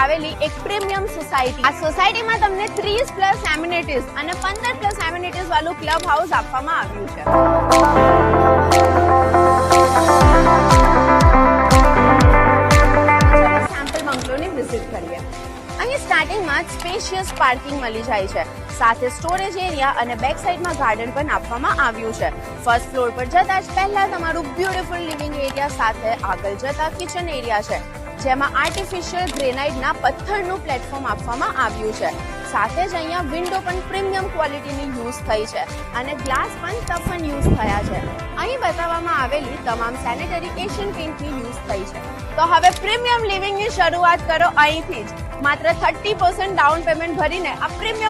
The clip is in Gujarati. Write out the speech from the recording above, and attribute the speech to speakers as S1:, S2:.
S1: આવેલી એક પ્રીમિયમ સોસાયટી. આ સોસાયટીમાં તમને 30+ એમિનિટીઝ અને 15+ એમિનિટીઝ વાળું ક્લબ હાઉસ આપવામાં આવ્યું છે. સેમ્પલ બંગલોની વિઝિટ કરીએ. અહીં સ્ટાર્ટિંગમાં જ સ્પેશિયસ પાર્કિંગ મળી જાય છે, સાથે સ્ટોરેજ એરિયા અને બેક સાઈડમાં ગાર્ડન પણ આપવામાં આવ્યું છે. ફર્સ્ટ ફ્લોર પર જતા જ પહેલા તમારું બ્યુટીફુલ લિવિંગ એરિયા સાથે આગળ જતા કિચન એરિયા છે, જેમાં આર્ટિફિશિયલ ગ્રેનાઇટના પથ્થરનું પ્લેટફોર્મ આપવામાં આવ્યું છે. સાથે જ અહીંયા વિન્ડો પણ પ્રીમિયમ ક્વોલિટીની યુઝ થઈ છે અને ગ્લાસ પણ ટફન યુઝ થયા છે. અહીં બતાવવામાં આવેલી તમામ સેનેટરી એશિયન પેઇન્ટની યુઝ થઈ છે. તો હવે પ્રીમિયમ લિવિંગની શરૂઆત કરો અહીંથી જ. માત્ર 30% ડાઉન પેમેન્ટ ભરીને આ પ્રીમિયમ